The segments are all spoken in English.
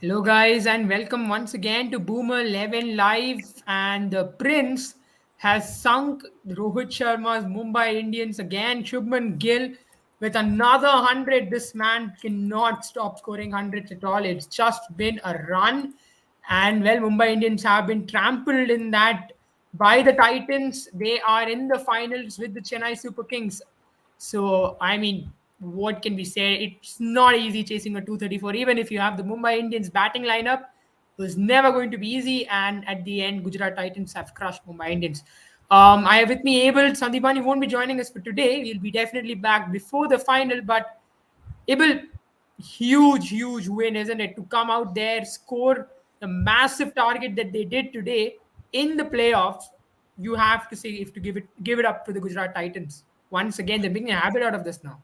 Hello, guys, and welcome once again to Boomer 11 Live. And the Prince has sunk Rohit Sharma's Mumbai Indians again. Shubman Gill with another 100. This man cannot stop scoring hundreds at all. It's just been a run. And well, Mumbai Indians have been trampled in that by the Titans. They are in the finals with the Chennai Super Kings. So, I mean, what can we say? It's not easy chasing a 234. Even if you have the Mumbai Indians batting lineup, it was never going to be easy. And at the end, Gujarat Titans have crushed Mumbai Indians. I have with me Abel. Sandipani won't be joining us for today. We'll be definitely back before the final. But Abel, huge win, isn't it? To come out there, score the massive target that they did today in the playoffs. You have to say if to give it up to the Gujarat Titans. Once again, they're making a habit out of this now.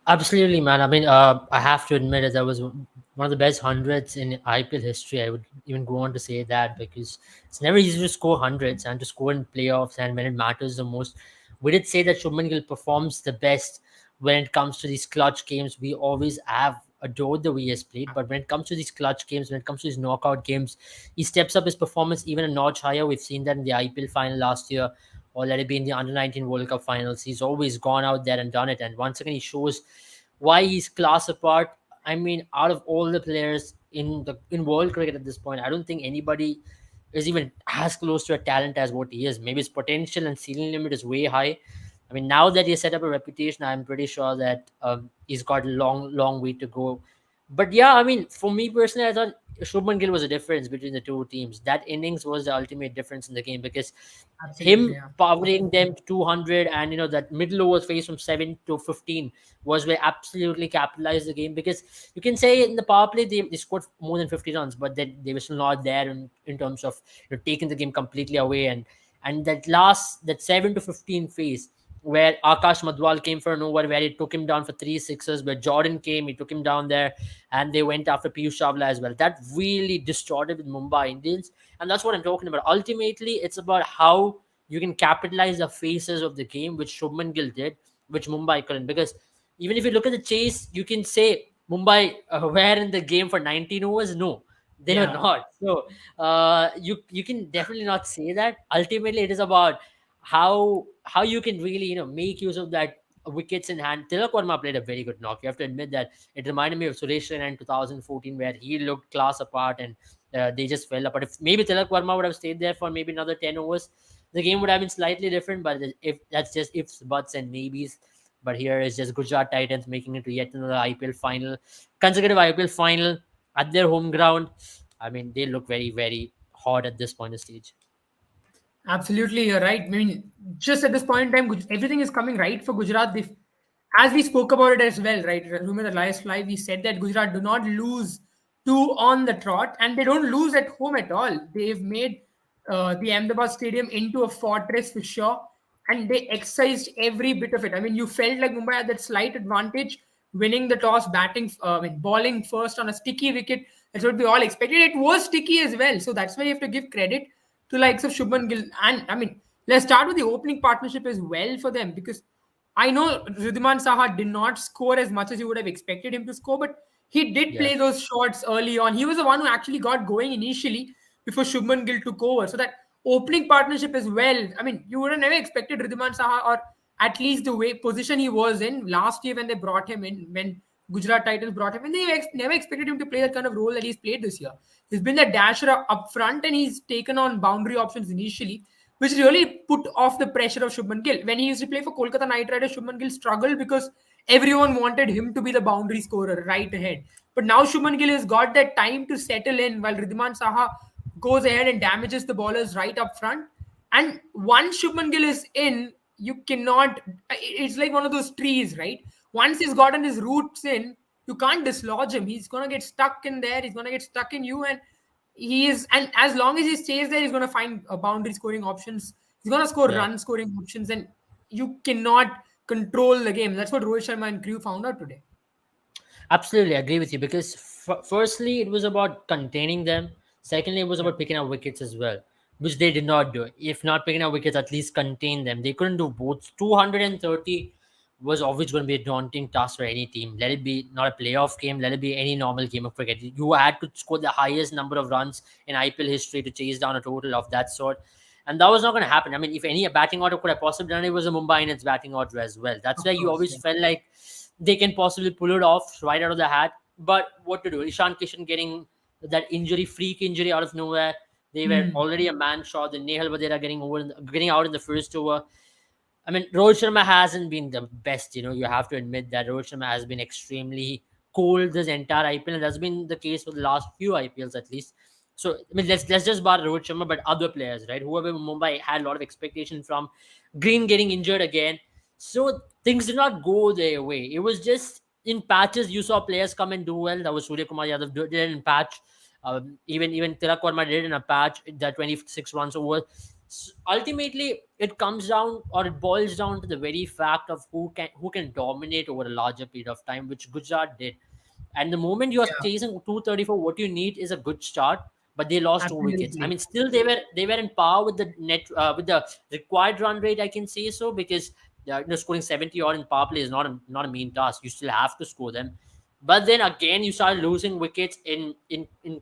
Absolutely, man. I mean, I have to admit that was one of the best hundreds in IPL history. I would even go on to say that because it's never easy to score hundreds and to score in playoffs and when it matters the most. We did say that Shubman Gill performs the best when it comes to these clutch games. We always have adored the way he has played, but when it comes to these clutch games, when it comes to these knockout games, he steps up his performance even a notch higher. We've seen that in the IPL final last year, or let it be in the Under 19 World Cup finals. He's always gone out there and done it. And once again, he shows why he's class apart. I mean, out of all the players in world cricket at this point, I don't think anybody is even as close to a talent as what he is. Maybe his potential and ceiling limit is way high. I mean, now that he's set up a reputation, I'm pretty sure that he's got a long way to go. But yeah, I mean, for me personally, I thought Shubman Gill was a difference between the two teams. That innings was the ultimate difference in the game because Absolutely, him yeah. powering them to 200 and that middle overs phase from 7 to 15 was where absolutely capitalized the game because you can say in the power play they scored more than 50 runs, but they were still not there in terms of taking the game completely away. And that 7 to 15 phase where Akash Madwal came for an over where he took him down for 3 sixes, where Jordan came, he took him down there, and they went after Piyush Chawla as well. That really distorted with Mumbai Indians, and that's what I'm talking about. Ultimately, it's about how you can capitalize the phases of the game, which Shubman Gill did, which Mumbai couldn't. Because even if you look at the chase, you can say Mumbai were in the game for 19 overs. No, they were Yeah. not. So you can definitely not say that. Ultimately, it is about how you can really make use of that wickets in hand. Tilak Verma played a very good knock. You have to admit that it reminded me of Suresh Raina in 2014, where he looked class apart and they just fell apart. If maybe Tilak Verma would have stayed there for maybe another 10 overs, the game would have been slightly different. But if that's just ifs, buts, and maybes. But here is just Gujarat Titans making it to yet another IPL final, consecutive IPL final at their home ground. I mean, they look very, very hot at this point of stage. Absolutely, you're right. I mean, just at this point in time, everything is coming right for Gujarat. As we spoke about it as well, right? Remember the last live, we said that Gujarat do not lose two on the trot, and they don't lose at home at all. They've made the Ahmedabad Stadium into a fortress for sure, and they exercised every bit of it. I mean, you felt like Mumbai had that slight advantage, winning the toss, balling first on a sticky wicket. That's what we all expected. It was sticky as well, so that's why you have to give credit to likes of Shubman Gill. And I mean, let's start with the opening partnership as well for them because I know Ridhiman Saha did not score as much as you would have expected him to score, but he did Yeah. play those shots early on. He was the one who actually got going initially before Shubman Gill took over. So that opening partnership as well. I mean, you would have never expected Ridhiman Saha, or at least the way position he was in last year when they brought him in, when Gujarat Titans brought him in. They never expected him to play that kind of role that he's played this year. He's been the dasher up front and he's taken on boundary options initially, which really put off the pressure of Shubman Gill. When he used to play for Kolkata Knight Riders, Shubman Gill struggled because everyone wanted him to be the boundary scorer right ahead. But now Shubman Gill has got that time to settle in while Ridhiman Saha goes ahead and damages the ballers right up front. And once Shubman Gill is in, you cannot. It's like one of those trees, right? Once he's gotten his roots in, you can't dislodge him. He's gonna get stuck in there. He's gonna get stuck in you, and he is. And as long as he stays there, he's gonna find boundary scoring options. He's gonna score Yeah. run scoring options, and you cannot control the game. That's what Rohit Sharma and crew found out today. Absolutely agree with you because firstly, it was about containing them. Secondly, it was Yeah. about picking up wickets as well, which they did not do. If not picking up wickets, at least contain them. They couldn't do both. 230 was always going to be a daunting task for any team. Let it be not a playoff game, let it be any normal game of cricket. You had to score the highest number of runs in IPL history to chase down a total of that sort. And that was not going to happen. I mean, if any batting order could have possibly done it, was a Mumbai Indians batting order as well. That's Of why you course, always yeah. felt like they can possibly pull it off right out of the hat. But what to do? Ishan Kishan getting that injury, freak injury out of nowhere. They were Hmm. already a man short. The Nehal Vadera getting out in the first over. I mean, Rohit Sharma hasn't been the best. You have to admit that Rohit Sharma has been extremely cold this entire IPL, and that's been the case for the last few IPLs at least. So, I mean, let's just bar Rohit Sharma, but other players, right? Whoever Mumbai had a lot of expectation from, Green getting injured again, so things did not go their way. It was just in patches. You saw players come and do well. That was Surya Kumar Yadav did it in patch. Even Tilak Verma did it in a patch. That 26 runs over. Ultimately, it comes down, or it boils down to the very fact of who can dominate over a larger period of time, which Gujarat did. And the moment you are Yeah, chasing 234, what you need is a good start. But they lost 2 wickets. I absolutely. mean, still they were in par with the with the required run rate. I can say so, because scoring 70 odd in power play is not a mean task. You still have to score them. But then again, you start losing wickets in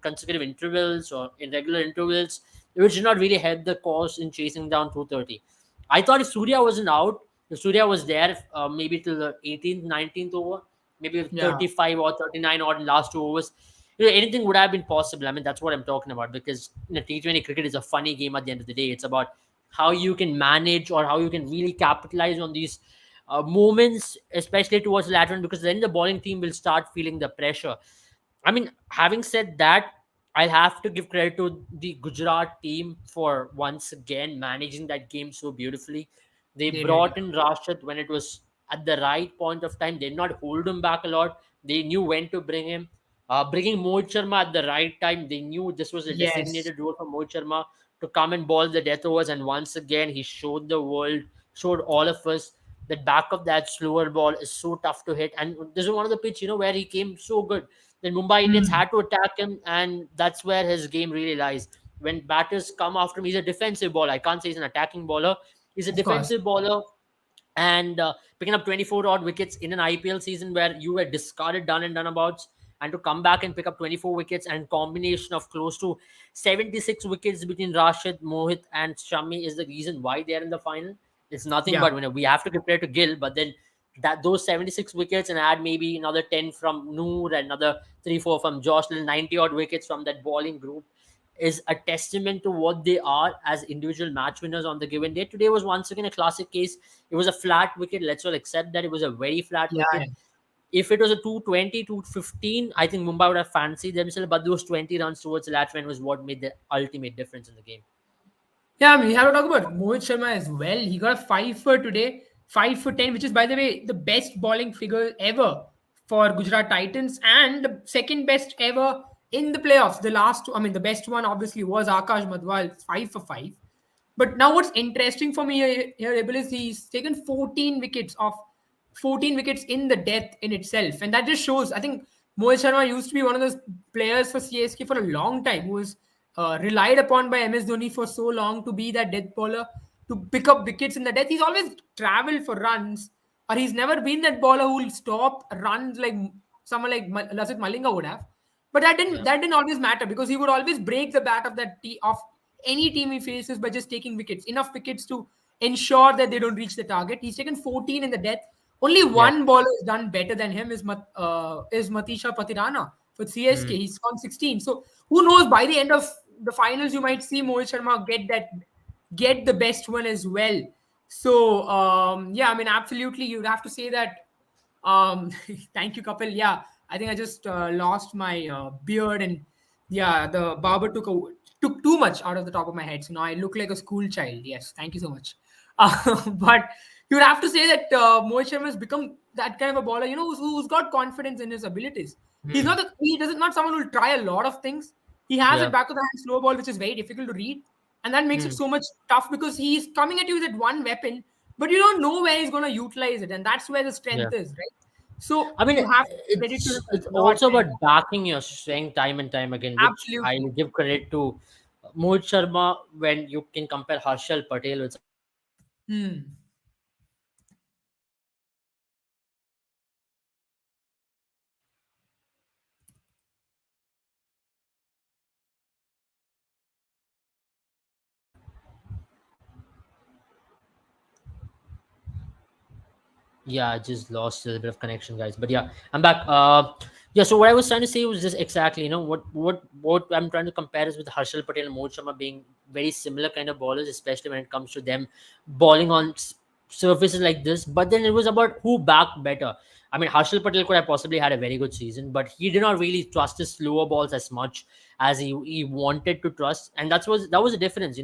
consecutive intervals or in regular intervals, which did not really help the cause in chasing down 230. I thought if Surya wasn't out, if Surya was there, maybe till the 18th, 19th over, maybe Yeah. 35 or 39 odd in last 2 overs, anything would have been possible. I mean, that's what I'm talking about, because T20 cricket is a funny game at the end of the day. It's about how you can manage, or how you can really capitalize on these moments, especially towards the latter end, because then the bowling team will start feeling the pressure. I mean, having said that, I'll have to give credit to the Gujarat team for once again managing that game so beautifully. They They did. brought in Rashid when it was at the right point of time. They did not hold him back a lot. They knew when to bring him. Bringing Mohit Sharma at the right time, they knew this was a Yes. designated role for Mohit Sharma to come and ball the death overs. And once again, he showed the world, showed all of us that back of that slower ball is so tough to hit. And this is one of the pitch, where he came so good. Then Mumbai Indians Hmm. had to attack him, and that's where his game really lies. When batters come after him, he's a defensive bowler. I can't say he's an attacking bowler. He's a Of course. defensive bowler, and picking up 24 odd wickets in an IPL season where you were discarded, done and done abouts, and to come back and pick up 24 wickets, and combination of close to 76 wickets between Rashid, Mohit, and Shami is the reason why they are in the final. It's nothing Yeah. but we have to compare to Gill, but then that those 76 wickets, and add maybe another 10 from Noor and another 3 4 from Josh Little, 90 odd wickets from that bowling group, is a testament to what they are as individual match winners on the given day. Today was once again a classic case. It was a flat wicket. Let's all accept that it was a very flat Yeah. wicket. If it was a 220, 215, I think Mumbai would have fancied themselves, but those 20 runs towards the latter end was what made the ultimate difference in the game. Yeah, I mean, we have to talk about Mohit Sharma as well. He got a 5 for today, 5 for 10, which is, by the way, the best bowling figure ever for Gujarat Titans and the second best ever in the playoffs. The last two, I mean, the best one obviously was Akash Madhwal, 5 for 5. But now what's interesting for me here, Abel, is he's taken 14 wickets in the death in itself. And that just shows, I think Mohit Sharma used to be one of those players for CSK for a long time who was relied upon by MS Dhoni for so long to be that death bowler, to pick up wickets in the death. He's always traveled for runs, or he's never been that bowler who will stop runs like someone like Lasith Malinga would have. But that didn't Yeah, that didn't always matter because he would always break the bat of of any team he faces by just taking wickets, enough wickets to ensure that they don't reach the target. He's taken 14 in the death. Only yeah. one bowler is done better than him is Matisha Patirana for CSK. Hmm. He's gone 16. So who knows? By the end of the finals, you might see Mohit Sharma get the best one as well. So yeah, I mean, absolutely, you'd have to say that. Um, thank you, Kapil. Yeah, I think I just lost my beard, and yeah, the barber took too much out of the top of my head, so now I look like a school child. Yes, thank you so much. But you would have to say that Mohit Sharma has become that kind of a bowler, who's got confidence in his abilities. He's Hmm. not he doesn't not someone who'll try a lot of things. He has a Yeah. back of the hand slow ball, which is very difficult to read, and that makes it Hmm. so much tough because he's coming at you with that one weapon, but you don't know where he's going to utilize it, and that's where the Yeah. strength is, right? So I mean, you have to credit to him it's a lot. also And about backing your strength time and time again, which I absolutely. give credit to Mohit Sharma when you can compare Harshal Patel with someone like Harshal Patel. Hmm. Yeah, I just lost a little bit of connection, guys. But yeah, I'm back. Yeah. So what I was trying to say was just exactly, what I'm trying to compare is with Harshal Patel and Mohit Sharma being very similar kind of ballers, especially when it comes to them balling on surfaces like this. But then it was about who backed better. I mean, Harshal Patel could have possibly had a very good season, but he did not really trust his slower balls as much as he wanted to trust, and that was the difference.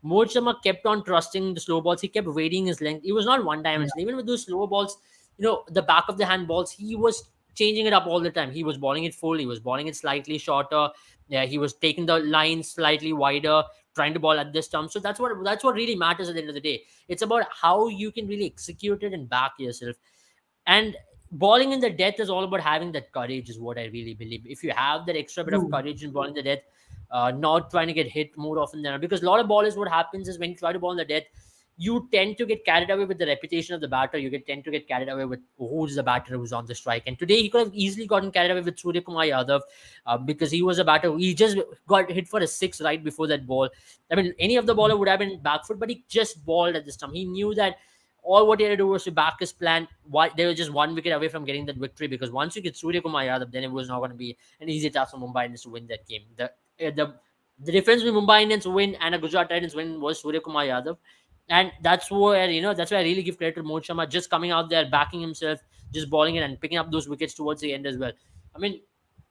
Mohit Sharma kept on trusting the slow balls. He kept waiting his length. He was not one Yeah. dimensional. Even with those slower balls, the back of the hand balls, he was changing it up all the time. He was balling it full. He was balling it slightly shorter. Yeah, he was taking the line slightly wider, trying to ball at this stump. So that's what really matters at the end of the day. It's about how you can really execute it and back yourself. And bowling in the death is all about having that courage, is what I really believe. If you have that extra bit of True. courage in bowling the death, not trying to get hit more often than not. Because a lot of ballers, what happens is when you try to bowl in the death, you tend to get carried away with the reputation of the batter. Tend to get carried away with who's the batter who's on the strike. And today he could have easily gotten carried away with Surya Kumar Yadav, because he was a batter. He just got hit for a six right before that ball. I mean, any of the bowler would have been back foot, but he just balled at this time. He knew that all what he had to do was to back his plan. Why they were just one wicket away from getting that victory, because once you get Surya Kumar Yadav, then it was not going to be an easy task for Mumbai Indians to win that game. The difference between Mumbai Indians win and a Gujarat Titans win was Surya Kumar Yadav, and that's where I really give credit to Mohit Sharma, just coming out there, backing himself, just balling it and picking up those wickets towards the end as well. I mean,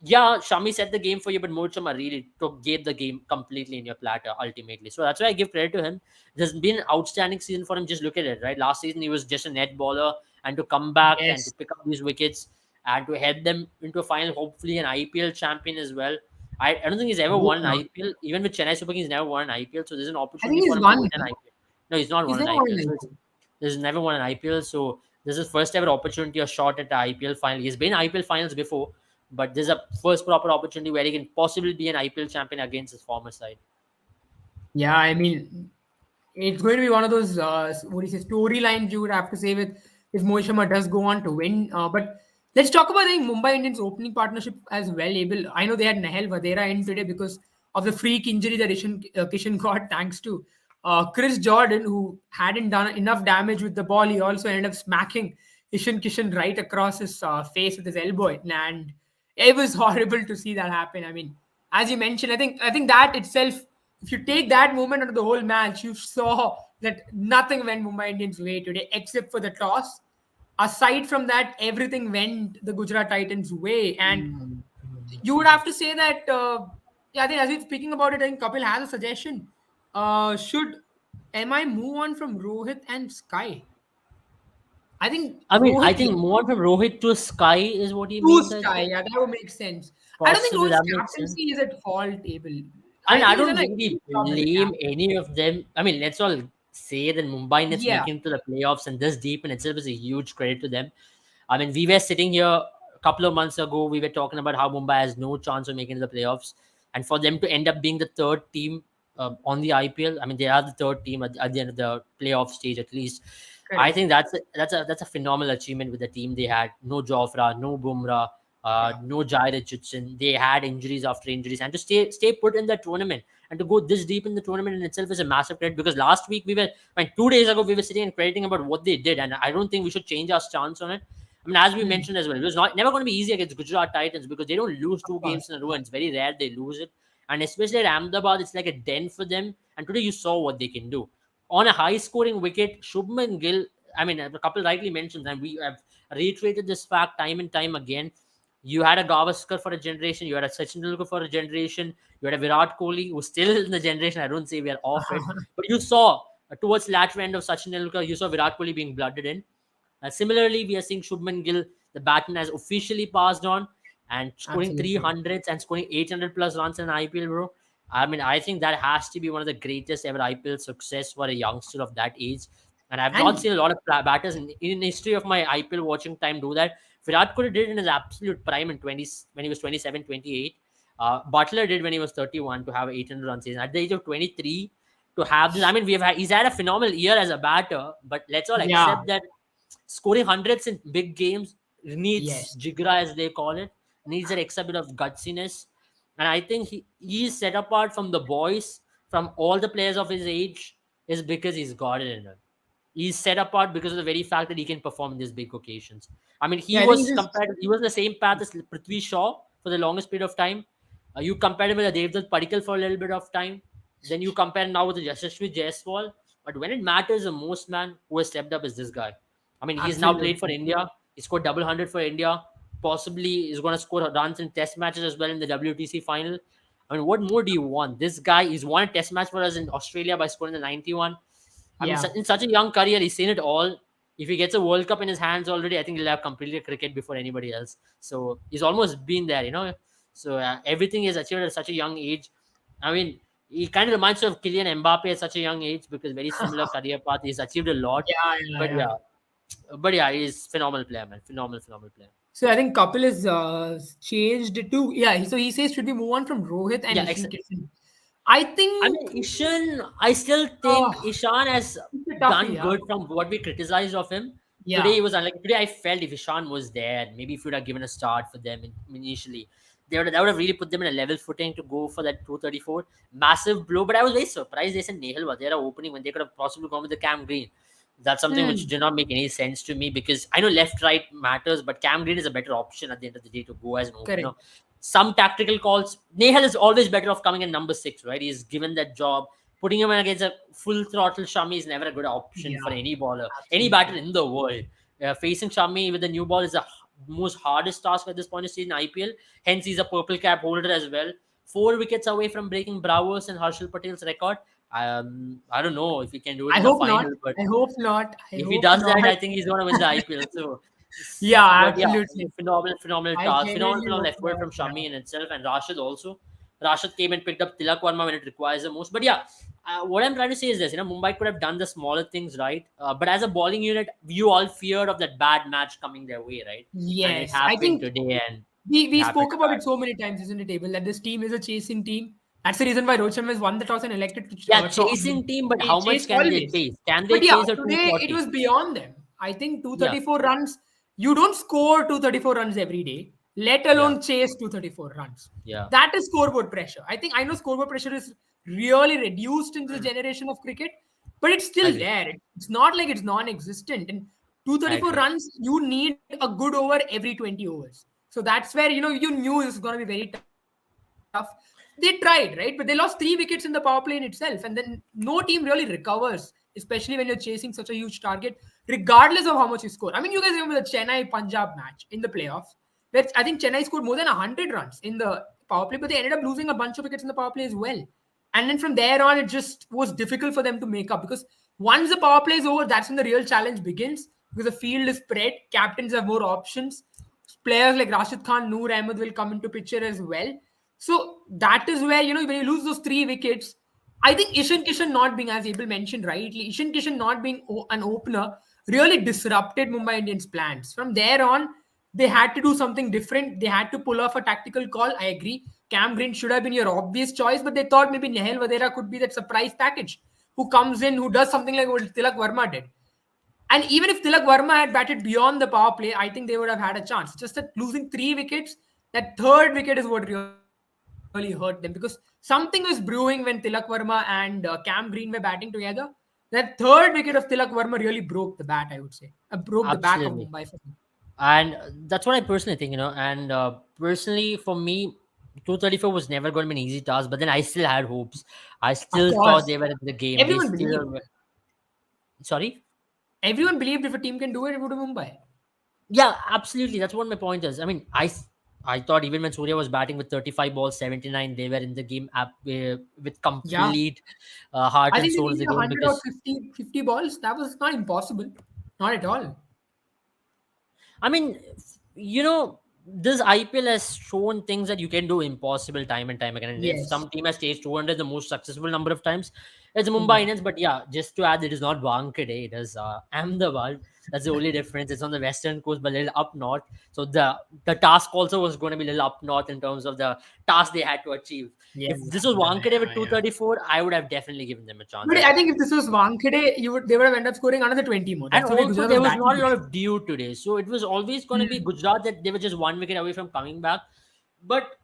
yeah, Shami set the game for you, but Mohit Sharma really gave the game completely in your platter ultimately. So that's why I give credit to him. There's been an outstanding season for him. Just look at it, right? Last season he was just a net baller, and to come back and to Yes. pick up these wickets and to head them into a final, hopefully an IPL champion as well. I don't think he's ever Hope won an not. IPL. Even with Chennai Super Kings, he's never won an IPL. So there's an I think opportunity for he's him to won. win an IPL. No, he's not He's won an never won IPL. an So IPL. there's never won an IPL. So this is first ever opportunity or shot at the IPL final. He's been IPL finals before, but there's a first proper opportunity where he can possibly be an IPL champion against his former side. Yeah, I mean, it's going to be one of those what do you say storylines you would have to say with if Mohit Sharma does go on to win. But let's talk about the Mumbai Indians opening partnership as well. Abel, I know they had Nahel Vadera in today because of the freak injury that Kishan got thanks to Chris Jordan, who hadn't done enough damage with the ball. He also ended up smacking Ishan Kishan right across his face with his elbow, and it was horrible to see that happen. I mean, as you mentioned, I think that itself, if you take that moment out of the whole match, you saw that nothing went Mumbai Indians' way today except for the toss. Aside from that, everything went the Gujarat Titans' way. And Mm. you would have to say that, yeah, I think as we're speaking about it, I think Kapil has a suggestion. Should MI move on from Rohit and Sky? I think I mean, I Rohit, think more from Rohit to Sky is what he to means. I Sky, think yeah, that would make sense. I don't think possibly Rohit's that makes sense. captaincy is at fault, Abel. I I mean, I think he's done don't a really great job as a blame captain. any of them. I mean, let's all say that Mumbai Indians Yeah, making it to the playoffs and this deep in itself is a huge credit to them. I mean, we were sitting here a couple of months ago. We were talking about how Mumbai has no chance of making the playoffs, and for them to end up being the third team on the IPL. I mean, they are the third team at the end of the playoff stage, at least. I correct. think that's a phenomenal achievement with the team they had. No Jofra, no Bumrah, Yeah. no Jair Richardson. They had injuries after injuries, and to stay put in the tournament and to go this deep in the tournament in itself is a massive credit. Because last week I mean, 2 days ago, we were sitting and crediting about what they did, and I don't think we should change our stance on it. I mean, as we Hmm. mentioned as well, it was not never going to be easy against Gujarat Titans because they don't lose Of two course. games in a row. And it's very rare they lose it, and especially at Ahmedabad, it's like a den for them. And today you saw what they can do on a high-scoring wicket. Shubman Gill, I mean, a couple rightly mentioned, and we have reiterated this fact time and time again. You had a Gavaskar for a generation. You had a Sachin Tendulkar for a generation. You had a Virat Kohli who's still in the generation. I don't say we are off it, but you saw towards latter end of Sachin Tendulkar, you saw Virat Kohli being blooded in. Similarly, we are seeing Shubman Gill, the batsman, has officially passed on and scoring Absolutely. 300s and scoring 800 plus runs in an IPL, bro. I mean, I think that has to be one of the greatest ever IPL success for a youngster of that age. And I've not And seen a lot of batters in history of my IPL watching time do that. Virat Kohli did in his absolute prime in 20 when he was 27, 28. Butler did when he was 31 to have 800 run season. At the age of 23, to have this, I mean, he's had a phenomenal year as a batter, but let's all yeah, accept that scoring hundreds in big games needs yes. jigra, as they call it, needs an extra bit of gutsiness. And I think he's set apart from the boys, from all the players of his age, is because he's got it in him. he's set apart because of the very fact that he can perform in these big occasions. I mean, Yeah, I think he's just he was the same path as Prithvi Shaw for the longest period of time. You compare him with Devdutt Padikkal for a little bit of time. Then you compare now with Yashasvi Jaiswal. But when it matters the most, man, who has stepped up is this guy. I mean, he's now played for absolutely. India. He scored double hundred for India. Possibly is going to score runs in Test matches as well in the WTC final. I mean, what more do you want? This guy, he's won a Test match for us in Australia by scoring the 91. I mean, Yeah. in such a young career, he's seen it all. If he gets a World Cup in his hands already, I think he'll have completed cricket before anybody else. So he's almost been there, you know. So everything is achieved at such a young age. I mean, he kind of reminds me of Kylian Mbappe at such a young age because very similar career path. He's achieved a lot. Yeah, But yeah, yeah. yeah, he's phenomenal player, man. Phenomenal player. So I think Kapil is changed it to, yeah. So he says should we move on from Rohit and Yeah, Ishan Kishan? I I think mean, Ishan, I still think oh, Ishan has it's a toughie. done Yeah, good from what we criticized of him. Today yeah. he was unlike today. I felt if Ishan was there, maybe if you would have given a start for them initially, that would have really put them in a level footing to go for that 234. Massive blow, but I was very surprised they said Nehal Vadera opening when they could have possibly gone with the Cam Green. That's something which Hmm, did not make any sense to me because I know left right matters, but Cam Green is a better option at the end of the day to go as an opener. correct. Some tactical calls. Nehal is always better off coming in number six, right? He's given that job. Putting him in against a full throttle Shami is never a good option for Yeah, any bowler, any batter absolutely. in the world. Facing Shami with the new ball is the most hardest task at this point of season in IPL. Hence, he's a purple cap holder as well. 4 wickets away from breaking Bravo's and Harshal Patel's record. I don't know if he can do it I in the hope not. final, but I hope not. I if he hope does not. that, I think he's going to win the IPL. So, Yeah, but yeah, absolutely. phenomenal I task, genuinely phenomenal hope effort not. from Yeah. Shami in itself and Rashid also. Rashid came and picked up Tilak Varma when it requires the most. But yeah, what I'm trying to say is this: Mumbai could have done the smaller things right, but as a bowling unit, you all feared of that bad match coming their way, right? And it Yes, I happened think today, and it we happened spoke about bad. it so many times, isn't it, Abel, that this team is a chasing team. That's the reason why Rohit Sharma has won the toss and elected to Yeah, toss. chasing team, but They how chase much can they always. chase? Can they But yeah, chase a today it 240? was beyond them. I think Yeah, 234 runs, you don't score 234 runs every day, let yeah, alone chase 234 runs. yeah. That is scoreboard pressure. I know scoreboard pressure is really reduced in this Mm, generation of cricket, but it's I still agree. there. It's not like it's non existent. And I 234 agree. runs, you need a good over every 20 overs. So that's where you knew this was going to be very tough. They tried, right? But they lost 3 wickets in the power play in itself, and then no team really recovers, especially when you're chasing such a huge target, regardless of how much you score. I mean, you guys remember the Chennai Punjab match in the playoffs, where I think Chennai scored more than 100 runs in the power play, but they ended up losing a bunch of wickets in the power play as well. And then from there on, it just was difficult for them to make up because once the power play is over, that's when the real challenge begins because the field is spread, captains have more options, players like Rashid Khan, Noor Ahmed will come into picture as well. So that is where, when you lose those 3 wickets, I think Ishan Kishan not being, as Abel mentioned rightly, Ishan Kishan not being an opener really disrupted Mumbai Indians' plans. From there on, they had to do something different. They had to pull off a tactical call. I agree. Cam Green should have been your obvious choice, but they thought maybe Nehal Vadera could be that surprise package who comes in, who does something like what Tilak Verma did. And even if Tilak Verma had batted beyond the power play, I think they would have had a chance. Just that losing 3 wickets, that third wicket is what really hurt them because something was brewing when Tilak Verma and Cam Green were batting together. That third wicket of Tilak Verma really broke the bat, I would say. Broke the back of Mumbai Absolutely. for me. And that's what I personally think, and personally for me, 234 was never going to be an easy task, but then I still had hopes. I Of still thought course, they were in the game. They everyone believed. still sorry. Everyone believed if a team can do it, it would be Mumbai. Yeah, absolutely, that's what my point is. I mean, I thought even when Surya was batting with 35 balls, 79, they were in the game with Yeah. complete heart I and think they soul of needed the game 100 or because 50 balls. That was not impossible. Not at all. I mean, this IPL has shown things that you can do impossible time and time again. And if Yes. some team has chased 200 the most successful number of times, it's Mumbai Yeah. Indians. But yeah, just to add, it is not Wankhede, it is Ahmedabad. That's the only difference. It's on the western coast, but a little up north. So the task also was going to be a little up north in terms of the task they had to achieve. Yeah, If this was yeah, Wankhede with yeah, yeah. 234, I would have definitely given them a chance. But I think if this was Wankhede, they would have ended up scoring another 20 more. And That's the way also, Gujarat there was was batting not a lot today. of dew today. So it was always going to be Hmm. Gujarat that they were just 1 wicket away from coming back. But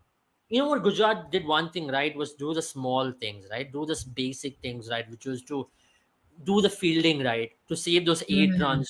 you know what? Gujarat did one thing right was do the small things, right? Do this basic things right, which was to do the fielding right to save those Mm,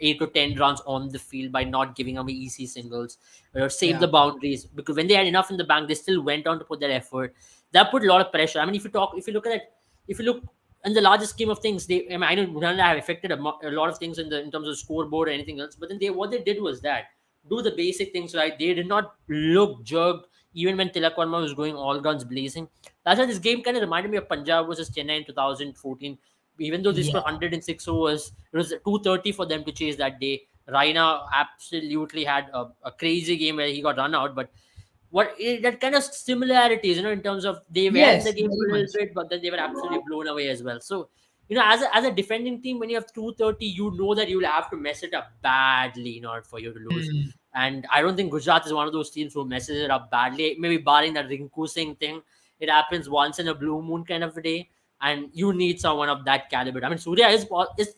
8 to 10 runs on the field by not giving them easy singles, or save the yeah. boundaries, because when they had enough in the bank, they still went on to put their effort. That put a lot of pressure. I mean, if you look at it, if you look in the larger scheme of things, they, I mean, I know Ronaldo have affected a lot of things in terms of scoreboard or anything else, but then what they did was that do the basic things right. They did not look jerked even when Tilak Verma was going all guns blazing. That's why this game kind of reminded me of Punjab versus Chennai in 2014. Even though this Yeah. was 106 overs, it was 230 for them to chase that day. Raina absolutely had a crazy game where he got run out, but that kind of similarities, in terms of they were in the Yes, game very for a little much. bit, but then they were absolutely blown away as well. So, as a defending team, when you have 230, you know that you will have to mess it up badly in order for you to lose. Mm, And I don't think Gujarat is one of those teams who messes it up badly. Maybe barring that Rinku Singh thing, it happens once in a blue moon kind of a day, and you need someone of that caliber. I mean, Surya is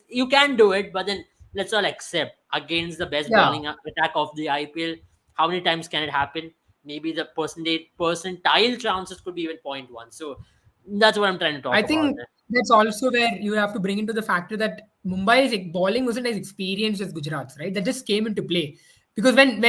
you can do it, but then let's all accept against the best yeah. bowling attack of the IPL. How many times can it happen? Maybe the percentile chances could be even point 0.1. So that's what I'm trying to I talk about. think that's also where you have to bring into the factor that Mumbai's bowling wasn't as experienced as Gujarat's, right? That just came into play. Because when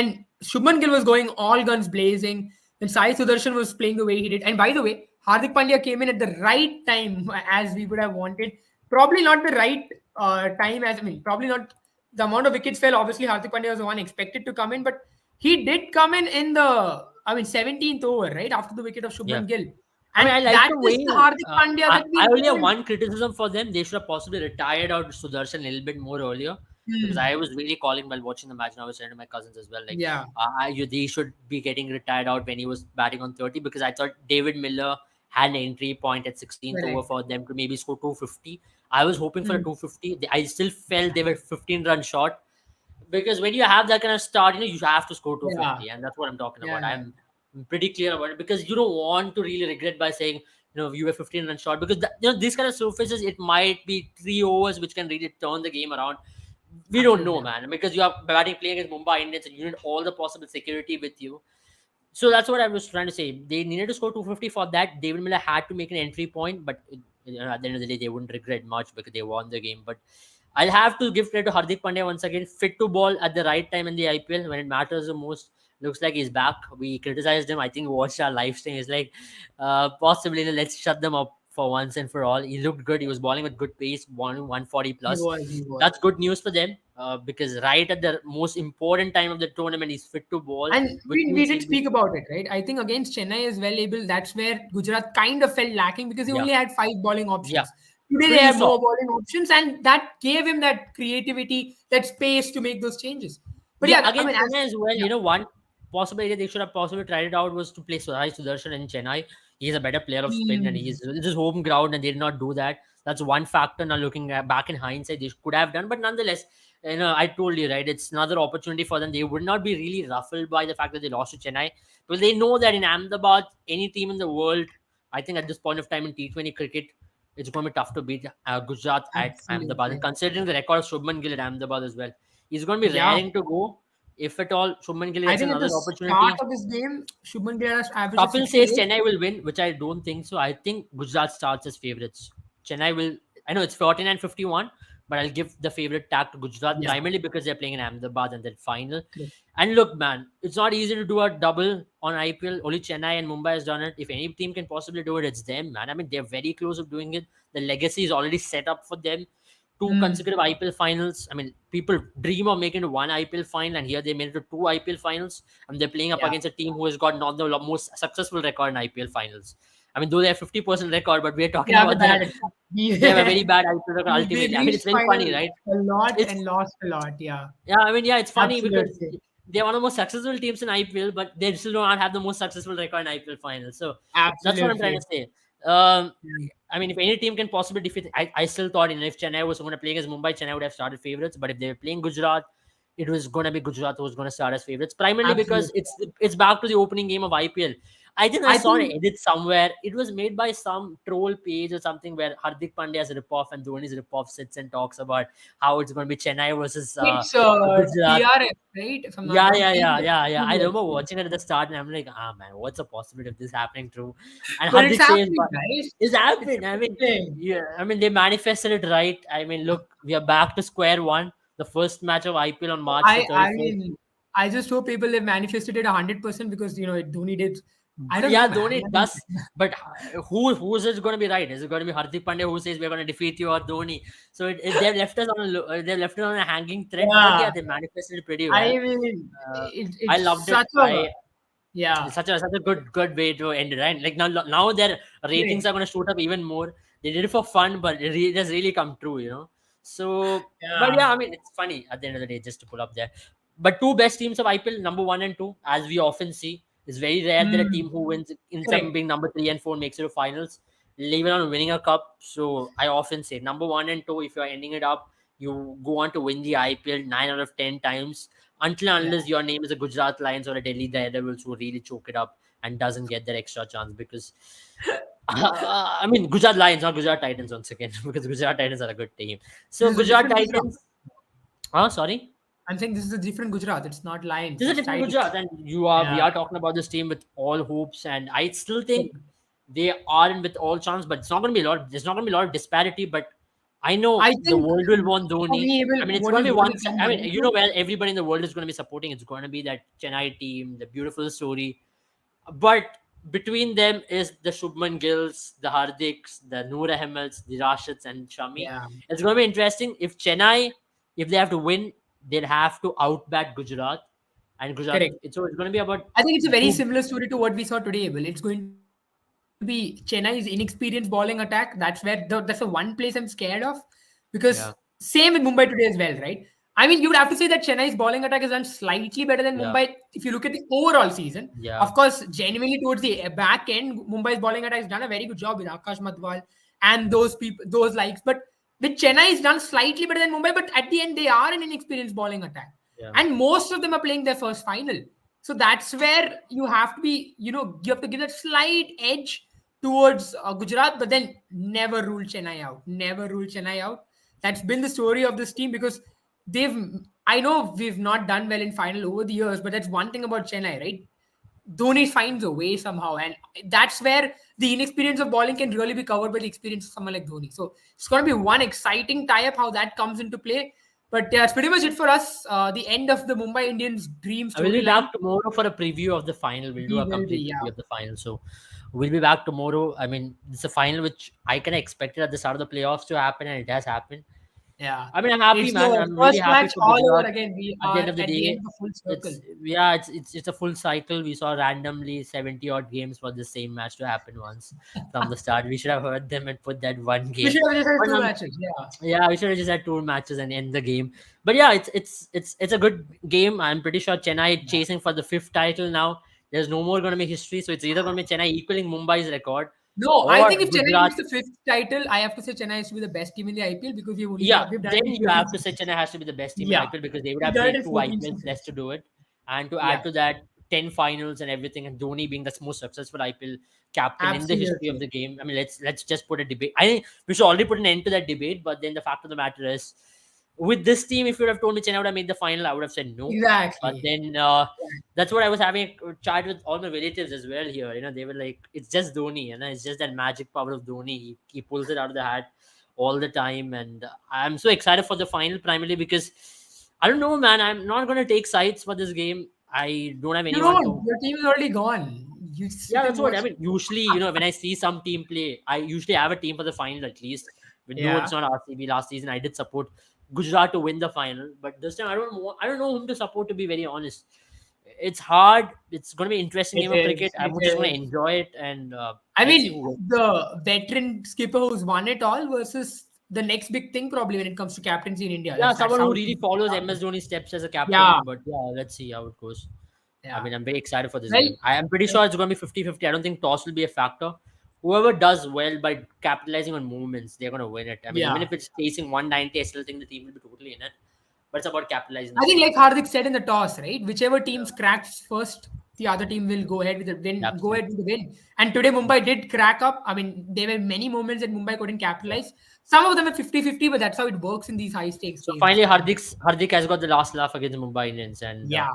Shubman Gill was going all guns blazing, when Sai Sudarshan was playing the way he did, and by the way, Hardik Pandya came in at the right time as we would have wanted. Probably not the right time as, I mean, probably not the amount of wickets fell. Obviously, Hardik Pandya was the one expected to come in, but he did come in the, I mean, 17th over, right? After the wicket of Yeah. Shubman Gill. I mean, And I like that the is way. the Hardik Pandya that I we only have know. one criticism for them. They should have possibly retired out Sudarshan a little bit more earlier, because I Hmm. was really calling while watching the match, and I was saying to my cousins as well, like, Yeah, they should be getting retired out when he was batting on 30, because I thought David Miller had an entry point at 16th over correct. for them to maybe score 250. I was hoping for a Hmm. 250. I still felt they were 15 runs short, because when you have that kind of start, you have to score Yeah, 250, and that's what I'm talking yeah, about. yeah. I'm pretty clear about it, because you don't want to really regret by saying, you were 15 runs short, because these kind of surfaces, it might be 3 overs which can really turn the game around. We don't know, Absolutely. man, because you are batting playing against Mumbai Indians, and you need all the possible security with you. So that's what I was trying to say. They needed to score 250 for that. David Miller had to make an entry point, but at the end of the day, they wouldn't regret much because they won the game. But I'll have to give credit to Hardik Pandya once again. Fit to ball at the right time in the IPL when it matters the most. Looks like he's back. We criticized him. I think we watched our live stream. He's like, possibly let's shut them up for once and for all. He looked good. He was balling with good pace, bowling 140 He plus. was, he was. That's good news for them, because right at the most important time of the tournament, he's fit to ball, And which we means did he'll be. speak about it, right? I think against Chennai as well, able that's where Gujarat kind of felt lacking because he Yeah, only had five bowling yeah. options. Today they Pretty have soft. more bowling options, and that gave him that creativity, that space to make those changes. But Yeah, yeah, I mean, against as Chennai as well. yeah, One possible area they should have possibly tried it out was to play Sai Sudarshan in Chennai. He's a better player of spin, and hmm, it's his home ground, and they did not do that. That's one factor. Now looking back in hindsight, they could have done, but nonetheless, I told you right. It's another opportunity for them. They would not be really ruffled by the fact that they lost to Chennai, because they know that in Ahmedabad, any team in the world, I think at this point of time in T20 cricket, it's going to be tough to beat Gujarat at Ahmedabad. And absolutely. considering the record of Shubman Gill at Ahmedabad as well, he's going to be Yeah, raring to go. If at all Shubman Gill I gets think at the another start opportunity. of this game, Shubman Gill has average of Kapil says 68. Chennai will win, which I don't think so. I think Gujarat starts as favorites. Chennai will. I know it's 49-51, but I'll give the favorite tag to Gujarat Yeah, primarily because they're playing in Ahmedabad and that final. correct. And look, man, it's not easy to do a double on IPL. Only Chennai and Mumbai has done it. If any team can possibly do it, it's them, man. I mean, they're very close of doing it. The legacy is already set up for them. Two Hmm. consecutive IPL finals. I mean, people dream of making it one IPL final, and here they made it to two IPL finals. And they're playing up Yeah, against a team who has got not the most successful record in IPL finals. I mean, though they have 50% record, but we're they talking have a about bad the record. they have a Yeah. very bad IPL record They ultimately. I mean, it's reached very funny, final right? a lot It's and lost a lot. Yeah, yeah, I mean, yeah, it's funny because absolutely. they're one of the most successful teams in IPL, but they still do not have the most successful record in IPL finals. So that's what I'm trying to Absolutely. say. Um, Yeah. I mean, if any team can possibly defeat, I still thought, if Chennai was going to play against Mumbai, Chennai would have started favorites. But if they were playing Gujarat, it was going to be Gujarat who was going to start as favorites, primarily because Absolutely. it's back to the opening game of IPL. I think I I saw an think edit somewhere. It was made by some troll page or something where Hardik Pandya's ripoff and Dhoni's ripoff sits and talks about how it's going to be Chennai versus it's Gujarat. TRF, right? If I'm not Yeah, wrong, yeah, yeah, teamwork. yeah, yeah. I Teamwork. remember Yeah. watching it at the start, and I'm like, ah, man, what's the possibility of this happening true? And But it's Hardik says, happening, but guys. it's It's happening. I mean, happening. yeah, I mean, they manifested it right. I mean, look, we are back to square one. The first match of IPL on March the I 31st. mean, I just hope people have manifested it 100% because Dhoni did. I don't know, Yeah, man. Dhoni does, but who's it going to be right? Is it going to be Hardik Pandya who says we're going to defeat you, or Dhoni? So they've left us on they've left it on a hanging thread. But yeah, Yeah, they manifested it pretty I well. mean, I it's loved it. such a yeah. It's such a good way to end it, right? Like now their ratings Great. are going to shoot up even more. They did it for fun, but it has really come true, you know. So, but Yeah. yeah, I mean, it's funny at the end of the day just to pull up there. But two best teams of IPL, number one and two, as we often see, it's very rare that a Mm, team who wins ends up correct. being number three and four makes it to finals, even on winning a cup. So I often say number one and two, if you're ending it up, you go on to win the IPL 9 out of 10 times until and Yeah. unless your name is a Gujarat Lions or a Delhi Daredevils who really choke it up and doesn't get that extra chance because I mean Gujarat Lions, not Gujarat Titans once again because Gujarat Titans are a good team. So This is a Gujarat different Gujarat. Titans, oh sorry, I'm saying this is a different Gujarat. It's not Lions. this is a It's different Titans. Gujarat, and we Yeah. are talking about this team with all hopes, and I still think they are in with all chance, but it's not going to be a lot. There's not going to be a lot of disparity, but I I know the think world will want for Dhoni. me, I mean, it's what going is to be going one. to come I mean, down you know to where everybody in the world is going to be supporting. It's going to be that Chennai team, the beautiful story. But between them is the Shubman Gills, the Hardiks, the Noor Ahmeds, the Rashids, and Shami. yeah, It's going to be interesting. If Chennai, if they have to win, they'd have to outbat Gujarat. And Gujarat, correct. it's going to be about I think it's a very two. similar story to what we saw today. Well, it's going to be Chennai's inexperienced bowling attack. That's the one place I'm scared of because same with Yeah, Mumbai today as well, right? I mean, you would have to say that Chennai's bowling attack is done slightly better than Mumbai yeah, if you look at the overall season. Of yeah, course, genuinely towards the back end, Mumbai's bowling attack has done a very good job with Akash Madhwal and those people, those likes. But with Chennai, is done slightly better than Mumbai. But at the end, they are an inexperienced bowling attack, yeah, and most of them are playing their first final. So that's where you have to be, you have to give that slight edge towards Gujarat, but then never rule Chennai out. Never rule Chennai out. That's been the story of this team because they've. I know we've not done well in final over the years, but that's one thing about Chennai, right? Dhoni finds a way somehow, and that's where the inexperience of bowling can really be covered by the experience of someone like Dhoni. So it's going to be one exciting tie-up how that comes into play. But yeah, that's pretty much it for us. The end of the Mumbai Indians dream I will be storyline. back tomorrow for a preview of the final. We'll do We a will be, complete yeah, preview of the final. So we'll be back tomorrow. I mean, it's a final which I can expect it at the start of the playoffs to happen, and it has happened. yeah. I mean, I'm happy, It's man. the I'm really first happy match for all over Gujarat. again. We At the are end of the at the end day, of the full it's circle. yeah, it's a full cycle. We saw randomly 70 odd games for the same match to happen once from the start. We should have heard them and put that one We game. should have just had But two matches. Yeah, yeah, we should have just had two matches and end the game. But yeah, it's a good game. I'm pretty sure Chennai yeah. chasing for the fifth title now. There's no more going to be history, so it's either going to be Chennai equaling Mumbai's record No, I or think if Chennai Gujarat. wins the fifth title, I have to say Chennai has to be the best team in the IPL because Yeah, we've done then it in you 14 have to say seasons. Chennai has to be the best team in Yeah, IPL because they would we've have done it played in two 14 IPLs less seasons. to do it. And to Yeah, add to that, 10 finals and everything, and Dhoni being the most successful IPL captain in the history of absolutely. the game. I mean, let's just put a debate. I think we should already put an end to that debate. But then the fact of the matter is, with this team, if you would have told me Chennai would have made the final, I would have said no. But Exactly. then that's what I was having a chat with all my relatives as well here. You know, they were like, it's just Dhoni, you know, it's just that magic power of Dhoni. He pulls it out of the hat all the time. And I'm so excited for the final, primarily because I don't know, man. I'm not going to take sides for this game. I don't have You anyone don't. to. Your team is already gone. You sit Yeah, and that's what watch. I mean. Usually, you know, when I see some team play, I usually have a team for the final at least. But no, it's Yeah. not RCB. Last season, I did support Gujarat to win the final, but this time I don't know whom to support. To be very honest, it's hard. It's going to be an interesting It game of cricket. is. I'm It just going to is. enjoy it, and I let's see mean, who wins. the veteran skipper who's won it all versus the next big thing probably when it comes to captaincy in India. Yeah, That's someone how who it really is. follows MS Dhoni's steps as a Yeah. captain. But yeah, let's see how it goes. I Yeah. mean, I'm very excited for this Well, game. I am pretty sure it's going to be 50-50. I don't think toss will be a factor. Whoever does well by capitalizing on movements, they're going to win it. I mean, even yeah. if it's chasing 190, I still think the team will be totally in it. But it's about capitalizing the I think, like movements. Hardik said in the toss, right? Whichever Yeah. teams cracks first, the other team will go ahead with the win, go Absolutely. ahead with the win. And today Mumbai did crack up. I mean, there were many moments that Mumbai couldn't capitalize. Some of them are 50-50, but that's how it works in these high stakes So games. finally, Hardik has got the last laugh against the Mumbai Indians, and Yeah.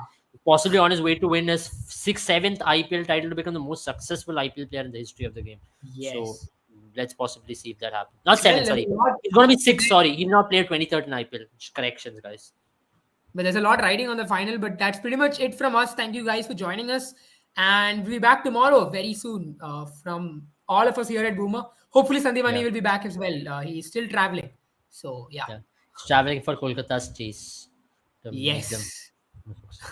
possibly on his way to win his sixth, seventh IPL title to become the most successful IPL player in the history of the game. So Yes. let's possibly see if that happens. Not Well, seven, there's sorry. a lot. It's going to be six. Sorry, he did not play 2013 IPL. Corrections, guys. But there's a lot riding on the final. But that's pretty much it from us. Thank you guys for joining us. And we'll be back tomorrow very soon from all of us here at Boomer. Hopefully, Sandhimani Yeah, will be back as well. He's still traveling. So, yeah. yeah. He's traveling for Kolkata's chase to make them. Yes.